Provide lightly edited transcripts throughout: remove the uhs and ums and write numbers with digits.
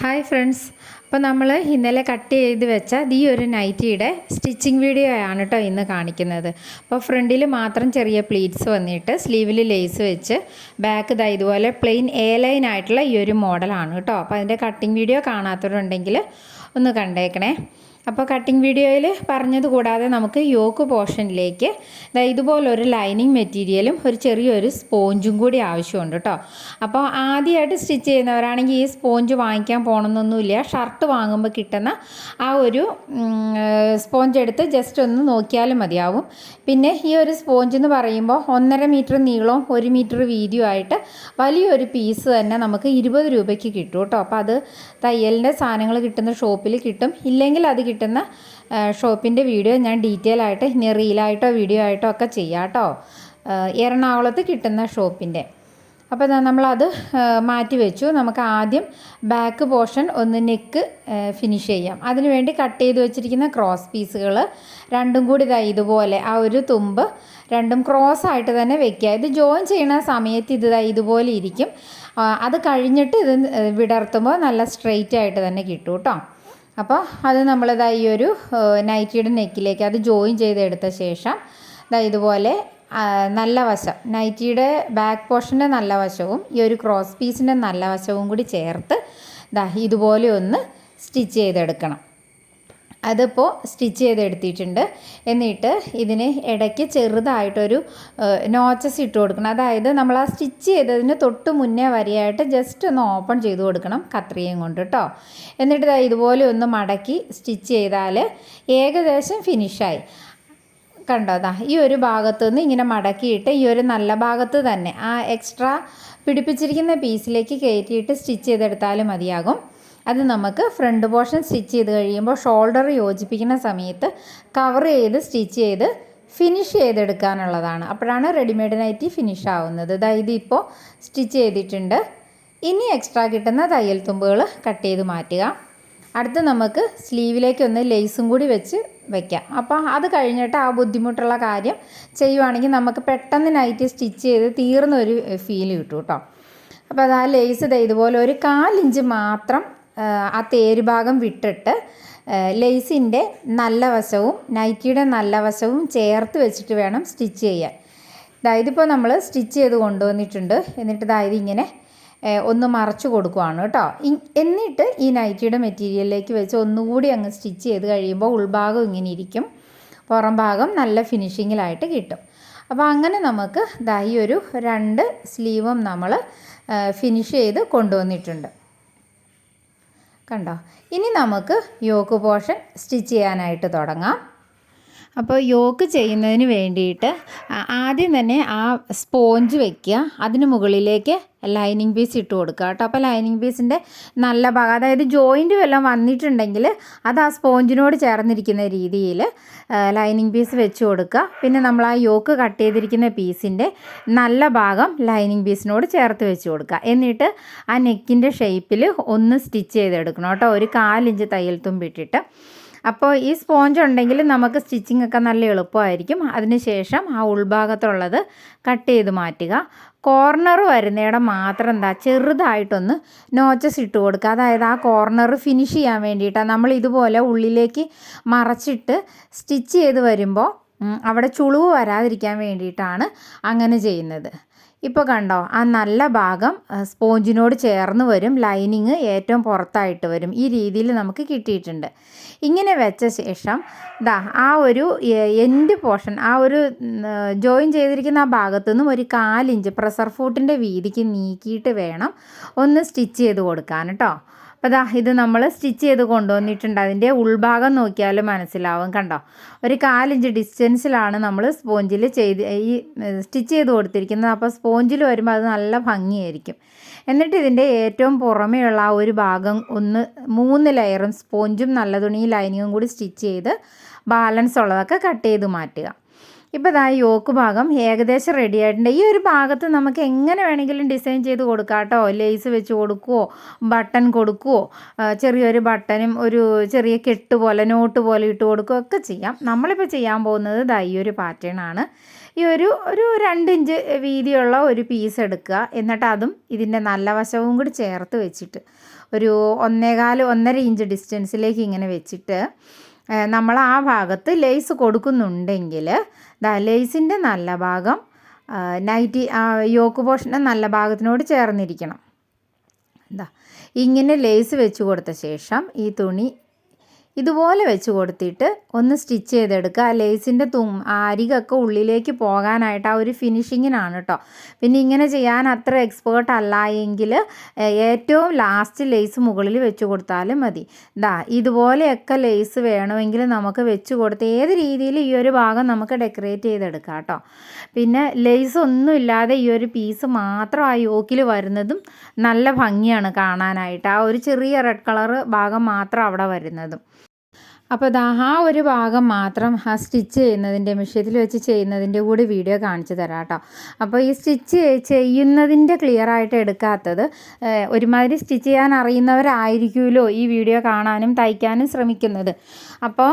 Hi friends, അപ്പോൾ നമ്മൾ ഇന്നലെ കട്ട് ചെയ്ത് വെച്ച ഈ ഒരു നൈറ്റിയുടെ സ്റ്റിച്ചിങ് വീഡിയോ ആണ് കേട്ടോ ഇന്ന് കാണിക്കുന്നത്. അപ്പോൾ ഫ്രണ്ടിൽ മാത്രം ചെറിയ പ്ലീറ്റ്സ് വന്നിട്ട് സ്ലീവിൽ ലേസ് വെച്ച് ബാക്ക് ഇതാ ഇതുപോലെ പ്ലെയിൻ എ ലൈൻ ആയിട്ടുള്ള ഈ ഒരു മോഡലാണ് കേട്ടോ. അപ്പോൾ അതിൻ്റെ കട്ടിങ് വീഡിയോ കാണാത്തവരുണ്ടെങ്കിൽ ഒന്ന് കണ്ടേക്കണേ. അപ്പോൾ കട്ടിങ് വീഡിയോയിൽ പറഞ്ഞത് കൂടാതെ നമുക്ക് യോക്ക് പോർഷനിലേക്ക് ഇതുപോലൊരു ലൈനിങ് മെറ്റീരിയലും ഒരു ചെറിയൊരു സ്പോഞ്ചും കൂടി ആവശ്യമുണ്ട് കേട്ടോ. അപ്പോൾ ആദ്യമായിട്ട് സ്റ്റിച്ച് ചെയ്യുന്നവരാണെങ്കിൽ ഈ സ്പോഞ്ച് വാങ്ങിക്കാൻ പോകണമെന്നൊന്നുമില്ല. ഷർട്ട് വാങ്ങുമ്പോൾ കിട്ടുന്ന ആ ഒരു സ്പോഞ്ച് എടുത്ത് ജസ്റ്റ് ഒന്ന് നോക്കിയാലും മതിയാവും. പിന്നെ ഈ ഒരു സ്പോഞ്ച് എന്ന് പറയുമ്പോൾ 1.5 മീറ്റർ നീളവും 1 മീറ്റർ വീതിയും ആയിട്ട് വലിയൊരു പീസ് തന്നെ നമുക്ക് 20 രൂപയ്ക്ക് കിട്ടും കേട്ടോ. അപ്പോൾ അത് തയ്യലിൻ്റെ സാധനങ്ങൾ കിട്ടുന്ന ഷോപ്പിൽ കിട്ടും. ഇല്ലെങ്കിൽ അത് കിട്ടുന്ന ഷോപ്പിൻ്റെ വീഡിയോ ഞാൻ ഡീറ്റെയിൽ ആയിട്ട് ഇനി റീലായിട്ടോ വീഡിയോ ആയിട്ടോ ഒക്കെ ചെയ്യാം കേട്ടോ. എറണാകുളത്ത് കിട്ടുന്ന ഷോപ്പിൻ്റെ. അപ്പോൾ നമ്മളത് മാറ്റി വെച്ചു. നമുക്ക് ആദ്യം ബാക്ക് പോർഷൻ ഒന്ന് നെക്ക് ഫിനിഷ് ചെയ്യാം. അതിനുവേണ്ടി കട്ട് ചെയ്ത് വെച്ചിരിക്കുന്ന ക്രോസ് പീസുകൾ രണ്ടും കൂടി ഇതുപോലെ ആ ഒരു തുമ്പ് രണ്ടും ക്രോസ് ആയിട്ട് തന്നെ വെക്കുക. ഇത് ജോയിൻ ചെയ്യുന്ന സമയത്ത് ഇത് ഇതുപോലെ ഇരിക്കും. അത് കഴിഞ്ഞിട്ട് ഇത് വിടർത്തുമ്പോൾ നല്ല സ്ട്രെയിറ്റ് ആയിട്ട് തന്നെ കിട്ടും കേട്ടോ. അപ്പോൾ അത് ഈ ഒരു നൈറ്റിയുടെ നെക്കിലേക്ക് അത് ജോയിൻ ചെയ്തെടുത്ത ശേഷം ഇതുപോലെ നല്ല വശം നൈറ്റിയുടെ ബാക്ക് പോർഷൻ്റെ നല്ല വശവും ഈ ഒരു ക്രോസ് പീസിൻ്റെ നല്ല വശവും കൂടി ചേർത്ത് ഇതുപോലെ ഒന്ന് സ്റ്റിച്ച് ചെയ്തെടുക്കണം. അതിപ്പോൾ സ്റ്റിച്ച് ചെയ്തെടുത്തിട്ടുണ്ട്. എന്നിട്ട് ഇതിന് ഇടയ്ക്ക് ചെറുതായിട്ടൊരു നോച്ചസ് ഇട്ട് കൊടുക്കണം. അതായത് നമ്മൾ ആ സ്റ്റിച്ച് ചെയ്തതിന് തൊട്ട് മുന്നേ വരെയായിട്ട് ജസ്റ്റ് ഒന്ന് ഓപ്പൺ ചെയ്ത് കൊടുക്കണം കത്രികയും കൊണ്ട് കേട്ടോ. എന്നിട്ട് ഇതുപോലെ ഒന്ന് മടക്കി സ്റ്റിച്ച് ചെയ്താൽ ഏകദേശം ഫിനിഷായി. കണ്ടോ, ഈ ഒരു ഭാഗത്തു നിന്ന് ഇങ്ങനെ മടക്കിയിട്ട് ഈ ഒരു നല്ല ഭാഗത്ത് തന്നെ ആ എക്സ്ട്രാ പിടിപ്പിച്ചിരിക്കുന്ന പീസിലേക്ക് കയറ്റിയിട്ട് സ്റ്റിച്ച് ചെയ്തെടുത്താലും മതിയാകും. അത് നമുക്ക് ഫ്രണ്ട് പോർഷൻ സ്റ്റിച്ച് ചെയ്ത് കഴിയുമ്പോൾ ഷോൾഡർ യോജിപ്പിക്കുന്ന സമയത്ത് കവർ ചെയ്ത് സ്റ്റിച്ച് ചെയ്ത് ഫിനിഷ് ചെയ്തെടുക്കാനുള്ളതാണ്. അപ്പോഴാണ് റെഡിമെയ്ഡ് നൈറ്റി ഫിനിഷ് ആവുന്നത്. ഇതിപ്പോൾ സ്റ്റിച്ച് ചെയ്തിട്ടുണ്ട്. ഇനി എക്സ്ട്രാ കിട്ടുന്ന തയ്യൽ തുമ്പുകൾ കട്ട് ചെയ്ത് മാറ്റുക. അടുത്ത് നമുക്ക് സ്ലീവിലേക്കൊന്ന് ലേസും കൂടി വെച്ച് വയ്ക്കാം. അപ്പോൾ അത് കഴിഞ്ഞിട്ട് ആ ബുദ്ധിമുട്ടുള്ള കാര്യം ചെയ്യുവാണെങ്കിൽ നമുക്ക് പെട്ടെന്ന് നൈറ്റി സ്റ്റിച്ച് ചെയ്ത് തീർന്നൊരു ഫീൽ കിട്ടും കേട്ടോ. അപ്പോൾ അത് ആ ലേസ് ഇതുപോലെ ഒരു 1/4 ഇഞ്ച് മാത്രം ആ തേര് ഭാഗം വിട്ടിട്ട് ലേസിൻ്റെ നല്ല വശവും നൈറ്റിയുടെ നല്ല വശവും ചേർത്ത് വെച്ചിട്ട് വേണം സ്റ്റിച്ച് ചെയ്യാൻ. ഇതിപ്പോൾ നമ്മൾ സ്റ്റിച്ച് ചെയ്ത് കൊണ്ടുവന്നിട്ടുണ്ട്. എന്നിട്ട് ഇങ്ങനെ ഒന്ന് മറച്ചു കൊടുക്കുവാണ് കേട്ടോ. എന്നിട്ട് ഈ നൈറ്റിയുടെ മെറ്റീരിയലിലേക്ക് വെച്ച് ഒന്നുകൂടി അങ്ങ് സ്റ്റിച്ച് ചെയ്ത് കഴിയുമ്പോൾ ഉൾഭാഗം ഇങ്ങനെ ഇരിക്കും, പുറം ഭാഗം നല്ല ഫിനിഷിങ്ങിലായിട്ട് കിട്ടും. അപ്പോൾ അങ്ങനെ നമുക്ക് ഈ ഒരു 2 സ്ലീവും നമ്മൾ ഫിനിഷ് ചെയ്ത് കൊണ്ടുവന്നിട്ടുണ്ട്. കണ്ടോ, ഇനി നമുക്ക് യോക്ക് പോർഷൻ സ്റ്റിച്ച് ചെയ്യാനായിട്ട് തുടങ്ങാം. അപ്പോൾ യോക്ക് ചെയ്യുന്നതിന് വേണ്ടിയിട്ട് ആദ്യം തന്നെ ആ സ്പോഞ്ച് വയ്ക്കുക. അതിന് മുകളിലേക്ക് ലൈനിങ് പീസ് ഇട്ട് കൊടുക്കുക കേട്ടോ. അപ്പോൾ ലൈനിങ് പീസിൻ്റെ നല്ല ഭാഗം, അതായത് ജോയിൻറ്റ് വല്ലതും വന്നിട്ടുണ്ടെങ്കിൽ അത് ആ സ്പോഞ്ചിനോട് ചേർന്നിരിക്കുന്ന രീതിയിൽ ലൈനിങ് പീസ് വെച്ച് കൊടുക്കുക. പിന്നെ നമ്മൾ ആ യോക്ക് കട്ട് ചെയ്തിരിക്കുന്ന പീസിൻ്റെ നല്ല ഭാഗം ലൈനിങ് പീസിനോട് ചേർത്ത് വെച്ച് കൊടുക്കുക. എന്നിട്ട് ആ നെക്കിൻ്റെ ഷേപ്പിൽ ഒന്ന് സ്റ്റിച്ച് ചെയ്തെടുക്കണം കേട്ടോ, ഒരു 1/4 ഇഞ്ച് തയ്യൽ തുമ്പിട്ടിട്ട്. അപ്പോൾ ഈ സ്പോഞ്ച് ഉണ്ടെങ്കിൽ നമുക്ക് സ്റ്റിച്ചിങ് ഒക്കെ നല്ല എളുപ്പമായിരിക്കും. അതിനുശേഷം ആ ഉൾഭാഗത്തുള്ളത് കട്ട് ചെയ്ത് മാറ്റുക. കോർണർ വരുന്നിടം മാത്രം ചെറുതായിട്ടൊന്ന് നോച്ചസ് ഇട്ട് കൊടുക്കുക. അതായത് ആ കോർണർ ഫിനിഷ് ചെയ്യാൻ വേണ്ടിയിട്ടാണ് നമ്മൾ ഇതുപോലെ ഉള്ളിലേക്ക് മറച്ചിട്ട് സ്റ്റിച്ച് ചെയ്ത് വരുമ്പോൾ അവിടെ ചുളിവ് വരാതിരിക്കാൻ വേണ്ടിയിട്ടാണ് അങ്ങനെ ചെയ്യുന്നത്. ഇപ്പോൾ കണ്ടോ, ആ നല്ല ഭാഗം സ്പോഞ്ചിനോട് ചേർന്ന് വരും, ലൈനിങ് ഏറ്റവും പുറത്തായിട്ട് വരും. ഈ രീതിയിൽ നമുക്ക് കിട്ടിയിട്ടുണ്ട്. ഇങ്ങനെ വെച്ച ശേഷം ആ ഒരു എൻഡ് പോർഷൻ, ആ ഒരു ജോയിൻ ചെയ്തിരിക്കുന്ന ആ ഭാഗത്തു നിന്നും ഒരു 1/4 ഇഞ്ച് പ്രഷർ ഫൂട്ടിൻ്റെ വീതിക്ക് നീക്കിയിട്ട് വേണം ഒന്ന് സ്റ്റിച്ച് ചെയ്ത് കൊടുക്കാൻ കേട്ടോ. അപ്പോൾ ഇത് നമ്മൾ സ്റ്റിച്ച് ചെയ്ത് കൊണ്ടുവന്നിട്ടുണ്ട്. അതിൻ്റെ ഉൾഭാഗം നോക്കിയാൽ മനസ്സിലാവും. കണ്ടോ, ഒരു 1/4 ഇഞ്ച് ഡിസ്റ്റൻസിലാണ് നമ്മൾ സ്പോഞ്ചിൽ ഈ സ്റ്റിച്ച് ചെയ്ത് കൊടുത്തിരിക്കുന്നത്. അപ്പോൾ സ്പോഞ്ചിൽ വരുമ്പോൾ അത് നല്ല ഭംഗിയായിരിക്കും. എന്നിട്ട് ഇതിൻ്റെ ഏറ്റവും പുറമേയുള്ള ആ ഒരു ഭാഗം ഒന്ന് 3 ലെയറും സ്പോഞ്ചും നല്ല തുണി ലൈനിങ്ങും കൂടി സ്റ്റിച്ച് ചെയ്ത് ബാലൻസ് ഉള്ളതൊക്കെ കട്ട് ചെയ്ത് മാറ്റുക. ഇപ്പോൾ യോക്ക് ഭാഗം ഏകദേശം റെഡി ആയിട്ടുണ്ട്. ഈ ഒരു ഭാഗത്ത് നമുക്ക് എങ്ങനെ വേണമെങ്കിലും ഡിസൈൻ ചെയ്ത് കൊടുക്കാം കേട്ടോ. ലേസ് വെച്ച് കൊടുക്കുവോ, ബട്ടൺ കൊടുക്കുവോ, ചെറിയൊരു ബട്ടനും ഒരു ചെറിയ കെട്ട് പോലെ നോട്ട് പോലെ ഇട്ട് കൊടുക്കുകയോ ഒക്കെ ചെയ്യാം. നമ്മളിപ്പോൾ ചെയ്യാൻ പോകുന്നത് ഈ ഒരു പാറ്റേൺ ആണ്. ഈ ഒരു 2 ഇഞ്ച് വീതിയുള്ള ഒരു പീസ് എടുക്കുക. എന്നിട്ട് അതും ഇതിൻ്റെ നല്ല വശവും കൂടി ചേർത്ത് വെച്ചിട്ട് ഒരു 1.25 ഇഞ്ച് ഡിസ്റ്റൻസിലേക്ക് ഇങ്ങനെ വെച്ചിട്ട് നമ്മൾ ആ ഭാഗത്ത് ലേസ് കൊടുക്കുന്നുണ്ടെങ്കിൽ ലേസിൻ്റെ നല്ല ഭാഗം നൈറ്റി യോക്ക് പോർഷൻ്റെ നല്ല ഭാഗത്തിനോട് ചേർന്നിരിക്കണം. ഇങ്ങനെ ലേസ് വെച്ച് കൊടുത്ത ശേഷം ഈ തുണി ഇതുപോലെ വെച്ച് കൊടുത്തിട്ട് ഒന്ന് സ്റ്റിച്ച് ചെയ്തെടുക്കുക. ലേസിൻ്റെ അരികൊക്കെ ഉള്ളിലേക്ക് പോകാനായിട്ട് ആ ഒരു ഫിനിഷിങ്ങിനാണ് കേട്ടോ. പിന്നെ ഇങ്ങനെ ചെയ്യാൻ അത്ര എക്സ്പേർട്ട് അല്ല എങ്കിൽ ഏറ്റവും ലാസ്റ്റ് ലേസ് മുകളിൽ വെച്ച് കൊടുത്താലും മതി. ഇതുപോലെയൊക്കെ ലേസ് വേണമെങ്കിൽ നമുക്ക് വെച്ച് കൊടുത്ത് ഏത് രീതിയിൽ ഈ ഒരു ഭാഗം നമുക്ക് ഡെക്കറേറ്റ് ചെയ്തെടുക്കാം കേട്ടോ. പിന്നെ ലേസ് ഒന്നും ഇല്ലാതെ ഈ ഒരു പീസ് മാത്രം ആ യോക്കിൽ വരുന്നതും നല്ല ഭംഗിയാണ് കാണാനായിട്ട്. ആ ഒരു ചെറിയ റെഡ് കളർ ഭാഗം മാത്രം അവിടെ വരുന്നതും. അപ്പോൾ ആ ഒരു ഭാഗം മാത്രം ആ സ്റ്റിച്ച് ചെയ്യുന്നതിൻ്റെ മെഷീനിൽ വെച്ച് ചെയ്യുന്നതിൻ്റെ കൂടി വീഡിയോ കാണിച്ചു തരാം കേട്ടോ. അപ്പോൾ ഈ സ്റ്റിച്ച് ചെയ്യുന്നതിൻ്റെ ക്ലിയറായിട്ട് എടുക്കാത്തത് ഒരുമാതിരി സ്റ്റിച്ച് ചെയ്യാൻ അറിയുന്നവരായിരിക്കുമല്ലോ ഈ വീഡിയോ കാണാനും തയ്ക്കാനും ശ്രമിക്കുന്നത്. അപ്പോൾ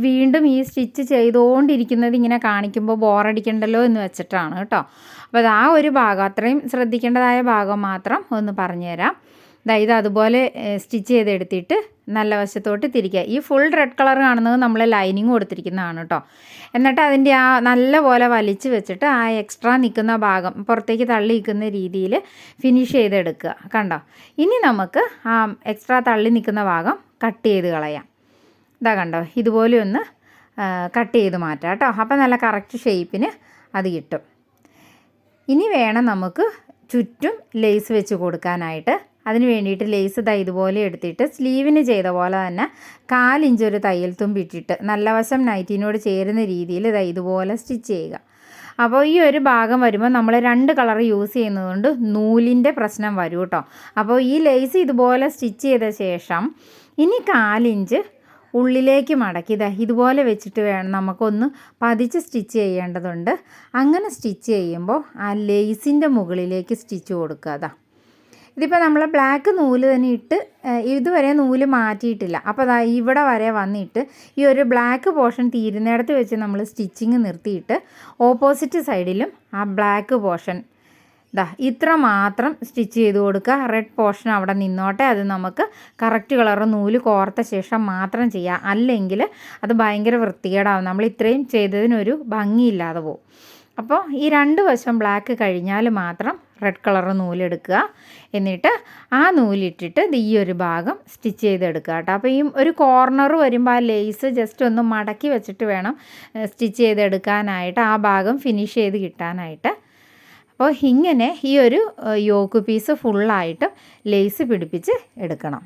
വീണ്ടും ഈ സ്റ്റിച്ച് ചെയ്തുകൊണ്ടിരിക്കുന്നത് ഇങ്ങനെ കാണിക്കുമ്പോൾ ബോറടിക്കണ്ടല്ലോ എന്ന് വെച്ചിട്ടാണ് കേട്ടോ. അപ്പോൾ ആ ഒരു ഭാഗം അത്രയും ശ്രദ്ധിക്കേണ്ടതായ ഭാഗം മാത്രം ഒന്ന് പറഞ്ഞുതരാം. ഇത് അതുപോലെ സ്റ്റിച്ച് ചെയ്തെടുത്തിട്ട് നല്ല വശത്തോട്ട് തിരിക്കുക. ഈ ഫുൾ റെഡ് കളർ കാണുന്നത് നമ്മൾ ലൈനിങ് കൊടുത്തിരിക്കുന്നതാണ് കേട്ടോ. എന്നിട്ട് അതിൻ്റെ ആ നല്ല പോലെ വലിച്ച് വെച്ചിട്ട് ആ എക്സ്ട്രാ നിൽക്കുന്ന ഭാഗം പുറത്തേക്ക് തള്ളി നിൽക്കുന്ന രീതിയിൽ ഫിനിഷ് ചെയ്തെടുക്കുക. കണ്ടോ? ഇനി നമുക്ക് ആ എക്സ്ട്രാ തള്ളി നിൽക്കുന്ന ഭാഗം കട്ട് ചെയ്ത് കളയാം. കണ്ടോ? ഇതുപോലെ ഒന്ന് കട്ട് ചെയ്ത് മാറ്റാം കേട്ടോ. അപ്പോൾ നല്ല കറക്റ്റ് ഷേപ്പിന് അത് കിട്ടും. ഇനി വേണം നമുക്ക് ചുറ്റും ലേസ് വെച്ച് കൊടുക്കാനായിട്ട്. അതിന് വേണ്ടിയിട്ട് ലേസ് ഇതുപോലെ എടുത്തിട്ട് സ്ലീവിന് ചെയ്ത പോലെ തന്നെ 1/4 ഇഞ്ച് ഒരു തയ്യൽ തുമ്പിട്ടിട്ട് നല്ല വശം നൈറ്റിനോട് ചേരുന്ന രീതിയിൽ ഇതുപോലെ സ്റ്റിച്ച് ചെയ്യുക. അപ്പോൾ ഈ ഒരു ഭാഗം വരുമ്പോൾ നമ്മൾ 2 കളർ യൂസ് ചെയ്യുന്നതുകൊണ്ട് നൂലിൻ്റെ പ്രശ്നം വരും കേട്ടോ. അപ്പോൾ ഈ ലേസ് ഇതുപോലെ സ്റ്റിച്ച് ചെയ്ത ശേഷം ഇനി 1/4 ഇഞ്ച് ഉള്ളിലേക്ക് മടക്കി ഇതുപോലെ വെച്ചിട്ട് വേണം നമുക്കൊന്ന് പതിച്ച് സ്റ്റിച്ച് ചെയ്യേണ്ടതുണ്ട്. അങ്ങനെ സ്റ്റിച്ച് ചെയ്യുമ്പോൾ ആ ലേസിൻ്റെ മുകളിലേക്ക് സ്റ്റിച്ച് കൊടുക്കുക. ഇതിപ്പോൾ നമ്മൾ ബ്ലാക്ക് നൂല് തന്നെ ഇട്ട് ഇതുവരെ നൂല് മാറ്റിയിട്ടില്ല. അപ്പോൾ ഇവിടെ വരെ വന്നിട്ട് ഈ ഒരു ബ്ലാക്ക് പോർഷൻ തീരുന്നിടത്ത് വെച്ച് നമ്മൾ സ്റ്റിച്ചിങ് നിർത്തിയിട്ട് ഓപ്പോസിറ്റ് സൈഡിലും ആ ബ്ലാക്ക് പോർഷൻ ഇത്ര മാത്രം സ്റ്റിച്ച് ചെയ്ത് കൊടുക്കുക. റെഡ് പോർഷൻ അവിടെ നിന്നോട്ടെ. അത് നമുക്ക് കറക്റ്റ് കളർ നൂല് കോർത്ത ശേഷം മാത്രം ചെയ്യാം. അല്ലെങ്കിൽ അത് ഭയങ്കര വൃത്തികേടാവും. നമ്മൾ ഇത്രയും ചെയ്തതിനൊരു ഭംഗിയില്ലാതെ പോകും. അപ്പോൾ ഈ 2 വശം ബ്ലാക്ക് കഴിഞ്ഞാൽ മാത്രം റെഡ് കളർ നൂലെടുക്കുക. എന്നിട്ട് ആ നൂലിട്ടിട്ട് ഈ ഒരു ഭാഗം സ്റ്റിച്ച് ചെയ്തെടുക്കുക കേട്ടോ. അപ്പോൾ ഈ ഒരു കോർണർ വരുമ്പോൾ ആ ലേസ് ജസ്റ്റ് ഒന്ന് മടക്കി വെച്ചിട്ട് വേണം സ്റ്റിച്ച് ചെയ്തെടുക്കാനായിട്ട്, ആ ഭാഗം ഫിനിഷ് ചെയ്ത് കിട്ടാനായിട്ട്. അപ്പോൾ ഇങ്ങനെ ഈ ഒരു യോക്ക് പീസ് ഫുള്ളായിട്ടും ലേസ് പിടിപ്പിച്ച് എടുക്കണം.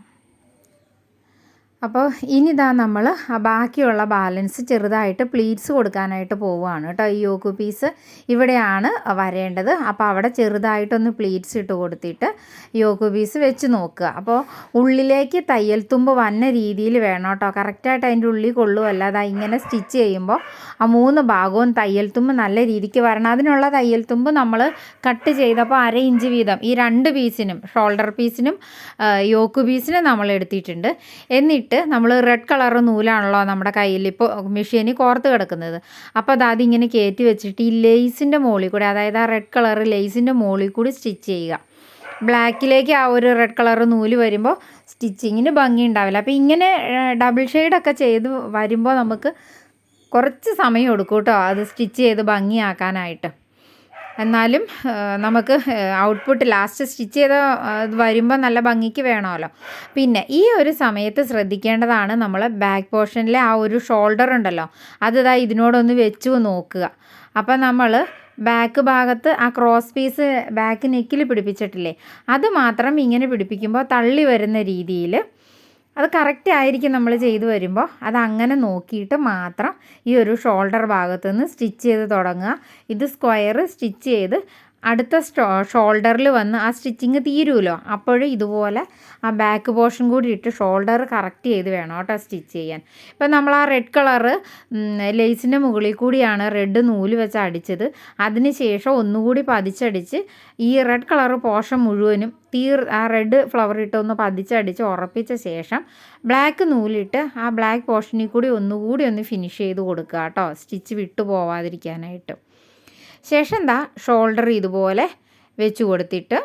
അപ്പോൾ ഇനിതാ നമ്മൾ ബാക്കിയുള്ള ബാലൻസ് ചെറുതായിട്ട് പ്ലീറ്റ്സ് കൊടുക്കാനായിട്ട് പോവുകയാണ് കേട്ടോ. ഈ യോക്ക് പീസ് ഇവിടെയാണ് വരേണ്ടത്. അപ്പോൾ അവിടെ ചെറുതായിട്ടൊന്ന് പ്ലീറ്റ്സ് ഇട്ട് കൊടുത്തിട്ട് യോക്ക് പീസ് വെച്ച് നോക്കുക. അപ്പോൾ ഉള്ളിലേക്ക് തയ്യൽ തുമ്പ് വന്ന രീതിയിൽ വേണം കേട്ടോ. കറക്റ്റായിട്ട് അതിൻ്റെ ഉള്ളിൽ കൊള്ളുമല്ല. ഇങ്ങനെ സ്റ്റിച്ച് ചെയ്യുമ്പോൾ ആ 3 ഭാഗവും തയ്യൽ തുമ്പ് നല്ല രീതിക്ക് വരണം. അതിനുള്ള തയ്യൽ തുമ്പ് നമ്മൾ കട്ട് ചെയ്തപ്പോൾ 1/2 ഇഞ്ച് വീതം ഈ 2 പീസിനും, ഷോൾഡർ പീസിനും യോക്ക് പീസിനും നമ്മൾ എടുത്തിട്ടുണ്ട്. എന്നിട്ട് നമ്മൾ റെഡ് കളർ നൂലാണല്ലോ നമ്മുടെ കയ്യിൽ ഇപ്പോൾ മെഷീനിൽ കോർത്ത് കിടക്കുന്നത്. അപ്പോൾ അതിങ്ങനെ കയറ്റി വെച്ചിട്ട് ഈ ലേസിൻ്റെ മുകളിൽ കൂടി, അതായത് ആ റെഡ് കളർ ലേസിൻ്റെ മുകളിൽ കൂടി സ്റ്റിച്ച് ചെയ്യുക. ബ്ലാക്കിലേക്ക് ആ ഒരു റെഡ് കളർ നൂല് വരുമ്പോൾ സ്റ്റിച്ചിങ്ങിന് ഭംഗി ഉണ്ടാവില്ല. അപ്പോൾ ഇങ്ങനെ ഡബിൾ ഷെയ്ഡൊക്കെ ചെയ്ത് വരുമ്പോൾ നമുക്ക് കുറച്ച് സമയം എടുക്കും കേട്ടോ അത് സ്റ്റിച്ച് ചെയ്ത് ഭംഗിയാക്കാനായിട്ട്. എന്നാലും നമുക്ക് ഔട്ട്പുട്ട് ലാസ്റ്റ് സ്റ്റിച്ച് ചെയ്ത് വരുമ്പോൾ നല്ല ഭംഗിക്ക് വേണമല്ലോ. പിന്നെ ഈ ഒരു സമയത്ത് ശ്രദ്ധിക്കേണ്ടതാണ് നമ്മൾ ബാക്ക് പോർഷനിലെ ആ ഒരു ഷോൾഡർ ഉണ്ടല്ലോ, അത് ഇതിനോടൊന്ന് വെച്ച് നോക്കുക. അപ്പോൾ നമ്മൾ ബാക്ക് ഭാഗത്ത് ആ ക്രോസ് പീസ് ബാക്ക് നെക്കിൽ പിടിപ്പിച്ചിട്ടില്ലേ, അത് മാത്രം ഇങ്ങനെ പിടിപ്പിക്കുമ്പോൾ തള്ളി വരുന്ന രീതിയിൽ അത് കറക്റ്റ് ആയിരിക്കും നമ്മൾ ചെയ്ത് വരുമ്പോൾ. അതങ്ങനെ നോക്കിയിട്ട് മാത്രം ഈ ഒരു ഷോൾഡർ ഭാഗത്തു നിന്ന് സ്റ്റിച്ച് ചെയ്ത് തുടങ്ങുക. ഇത് സ്ക്വയർ സ്റ്റിച്ച് ചെയ്ത് അടുത്ത ഷോൾഡറിൽ വന്ന് ആ സ്റ്റിച്ചിങ് തീരുമല്ലോ, അപ്പോഴും ഇതുപോലെ ആ ബാക്ക് പോർഷൻ കൂടി ഇട്ട് ഷോൾഡർ കറക്റ്റ് ചെയ്ത് വേണം കേട്ടോ സ്റ്റിച്ച് ചെയ്യാൻ. ഇപ്പം നമ്മൾ ആ റെഡ് കളറ് ലേസിൻ്റെ മുകളിൽ കൂടിയാണ് റെഡ് നൂല് വെച്ച് അടിച്ചത്. അതിന് ശേഷം ഒന്നുകൂടി പതിച്ചടിച്ച് ഈ റെഡ് കളറ് പോർഷൻ മുഴുവനും ആ റെഡ് ഫ്ലവർ ഇട്ട് ഒന്ന് പതിച്ചടിച്ച് ഉറപ്പിച്ച ശേഷം ബ്ലാക്ക് നൂലിട്ട് ആ ബ്ലാക്ക് പോർഷനിൽ കൂടി ഒന്നുകൂടി ഒന്ന് ഫിനിഷ് ചെയ്ത് കൊടുക്കുക കേട്ടോ, സ്റ്റിച്ച് വിട്ടു പോവാതിരിക്കാനായിട്ട്. ശേഷം ഷോൾഡർ ഇതുപോലെ വെച്ച് കൊടുത്തിട്ട്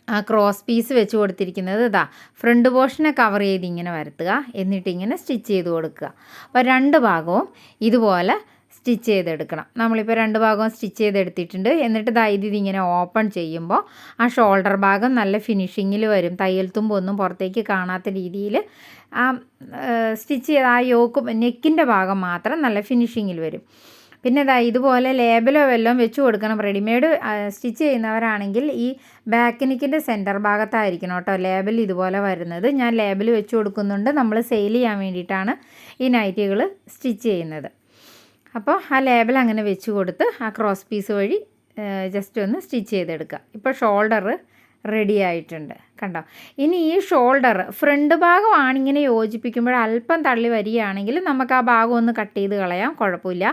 ആ ക്രോസ് പീസ് വെച്ച് കൊടുത്തിരിക്കുന്നത് ഇതാ ഫ്രണ്ട് പോർഷനെ കവർ ചെയ്ത് ഇങ്ങനെ വരുത്തുക, എന്നിട്ട് ഇങ്ങനെ സ്റ്റിച്ച് ചെയ്ത് കൊടുക്കുക. അപ്പോൾ 2 ഭാഗവും ഇതുപോലെ സ്റ്റിച്ച് ചെയ്തെടുക്കണം. നമ്മളിപ്പോൾ 2 ഭാഗവും സ്റ്റിച്ച് ചെയ്തെടുത്തിട്ടുണ്ട്. എന്നിട്ട് ഇതിങ്ങനെ ഓപ്പൺ ചെയ്യുമ്പോൾ ആ ഷോൾഡർ ഭാഗം നല്ല ഫിനിഷിങ്ങിൽ വരും. തയ്യൽ തുമ്പൊന്നും പുറത്തേക്ക് കാണാത്ത രീതിയിൽ ആ സ്റ്റിച്ച് ചെയ്ത ആ യോക്ക് നെക്കിൻ്റെ ഭാഗം മാത്രം നല്ല ഫിനിഷിങ്ങിൽ വരും. പിന്നെ ഇതുപോലെ ലേബലോ വല്ലതും വെച്ച് കൊടുക്കണം. റെഡിമെയ്ഡ് സ്റ്റിച്ച് ചെയ്യുന്നവരാണെങ്കിൽ ഈ ബാക്ക് നെക്കിൻ്റെ സെൻറ്റർ ഭാഗത്തായിരിക്കണം കേട്ടോ ലേബൽ ഇതുപോലെ വരുന്നത്. ഞാൻ ലേബൽ വെച്ച് കൊടുക്കുന്നുണ്ട്. നമ്മൾ സെയിൽ ചെയ്യാൻ വേണ്ടിയിട്ടാണ് ഈ നൈറ്റികൾ സ്റ്റിച്ച് ചെയ്യുന്നത്. അപ്പോൾ ആ ലേബൽ അങ്ങനെ വെച്ച് കൊടുത്ത് ആ ക്രോസ് പീസ് വഴി ജസ്റ്റ് ഒന്ന് സ്റ്റിച്ച് ചെയ്തെടുക്കുക. ഇപ്പോൾ ഷോൾഡർ റെഡി ആയിട്ടുണ്ട് കണ്ടോ. ഇനി ഈ ഷോൾഡർ ഫ്രണ്ട് ഭാഗമാണ് ഇങ്ങനെ യോജിപ്പിക്കുമ്പോൾ അല്പം തള്ളി വരികയാണെങ്കിൽ നമുക്ക് ആ ഭാഗം ഒന്ന് കട്ട് ചെയ്ത് കളയാം, കുഴപ്പമില്ല.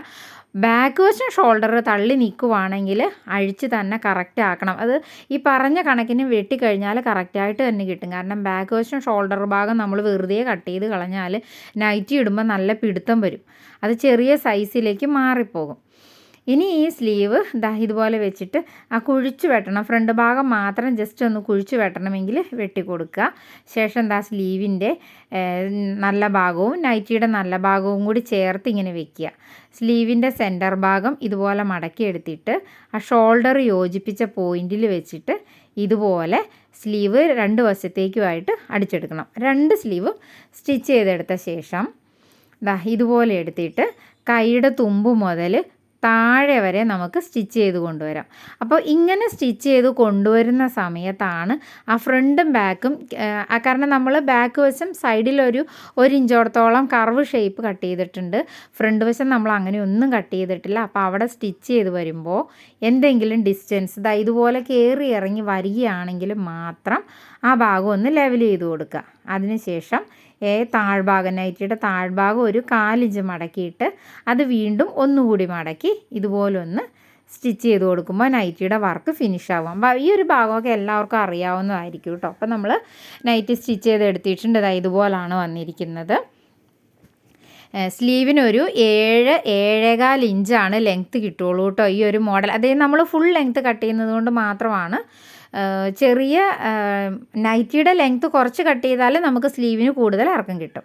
ബാക്ക് വശം ഷോൾഡർ തള്ളി നിൽക്കുവാണെങ്കിൽ അഴിച്ച് തന്നെ കറക്റ്റ് ആക്കണം. അത് ഈ പറഞ്ഞ കണക്കിന് വെട്ടിക്കഴിഞ്ഞാൽ കറക്റ്റായിട്ട് തന്നെ കിട്ടും. കാരണം ബാക്ക് വശം ഷോൾഡർ ഭാഗം നമ്മൾ വെറുതെ കട്ട് ചെയ്ത് കളഞ്ഞാൽ നൈറ്റി ഇടുമ്പോൾ നല്ല പിടുത്തം വരും, അത് ചെറിയ സൈസിലേക്ക് മാറിപ്പോകും. ഇനി ഈ സ്ലീവ് ഇതുപോലെ വെച്ചിട്ട് ആ കുഴിച്ച് വെട്ടണം. ഫ്രണ്ട് ഭാഗം മാത്രം ജസ്റ്റ് ഒന്ന് കുഴിച്ച് വെട്ടണമെങ്കിൽ വെട്ടി കൊടുക്കുക. ശേഷം സ്ലീവിൻ്റെ നല്ല ഭാഗവും നൈറ്റിയുടെ നല്ല ഭാഗവും കൂടി ചേർത്ത് ഇങ്ങനെ വെക്കുക. സ്ലീവിൻ്റെ സെൻറ്റർ ഭാഗം ഇതുപോലെ മടക്കി എടുത്തിട്ട് ആ ഷോൾഡർ യോജിപ്പിച്ച പോയിൻറ്റിൽ വെച്ചിട്ട് ഇതുപോലെ സ്ലീവ് 2 വശത്തേക്കുമായിട്ട് അടിച്ചെടുക്കണം. 2 സ്ലീവും സ്റ്റിച്ച് ചെയ്തെടുത്ത ശേഷം ഇതുപോലെ എടുത്തിട്ട് കൈയുടെ തുമ്പ് മുതൽ താഴെ വരെ നമുക്ക് സ്റ്റിച്ച് ചെയ്ത് കൊണ്ടുവരാം. അപ്പോൾ ഇങ്ങനെ സ്റ്റിച്ച് ചെയ്ത് കൊണ്ടുവരുന്ന സമയത്താണ് ആ ഫ്രണ്ടും ബാക്കും, കാരണം നമ്മൾ ബാക്ക് വശം സൈഡിലൊരു 1 ഇഞ്ചോടത്തോളം കർവ് ഷേപ്പ് കട്ട് ചെയ്തിട്ടുണ്ട്. ഫ്രണ്ട് വശം നമ്മൾ അങ്ങനെ ഒന്നും കട്ട് ചെയ്തിട്ടില്ല. അപ്പോൾ അവിടെ സ്റ്റിച്ച് ചെയ്ത് വരുമ്പോൾ എന്തെങ്കിലും ഡിസ്റ്റൻസ് ഇതുപോലെ കയറി ഇറങ്ങി വരികയാണെങ്കിൽ മാത്രം ആ ഭാഗം ഒന്ന് ലെവൽ ചെയ്ത് കൊടുക്കുക. അതിനുശേഷം താഴ്ഭാഗം നൈറ്റിയുടെ താഴ്ഭാഗം ഒരു 4 ഇഞ്ച് മടക്കിയിട്ട് അത് വീണ്ടും ഒന്നുകൂടി മടക്കി ഇതുപോലെ ഒന്ന് സ്റ്റിച്ച് ചെയ്ത് കൊടുക്കുമ്പോൾ നൈറ്റിയുടെ വർക്ക് ഫിനിഷ് ആകും. അപ്പോൾ ഈ ഒരു ഭാഗമൊക്കെ എല്ലാവർക്കും അറിയാവുന്നതായിരിക്കും കേട്ടോ. അപ്പോൾ നമ്മൾ നൈറ്റി സ്റ്റിച്ച് ചെയ്ത് എടുത്തിട്ടുണ്ട്. ഇതുപോലാണ് വന്നിരിക്കുന്നത്. സ്ലീവിനൊരു 7-7.25 ഇഞ്ചാണ് ലെങ്ത്ത് കിട്ടുള്ളൂ കേട്ടോ ഈ ഒരു മോഡൽ. അതായത് നമ്മൾ ഫുൾ ലെങ്ത്ത് കട്ട് ചെയ്യുന്നത് കൊണ്ട് മാത്രമാണ്. ചെറിയ നൈറ്റിയുടെ ലെങ്ത്ത് കുറച്ച് കട്ട് ചെയ്താൽ നമുക്ക് സ്ലീവിന് കൂടുതൽ ഇറക്കം കിട്ടും.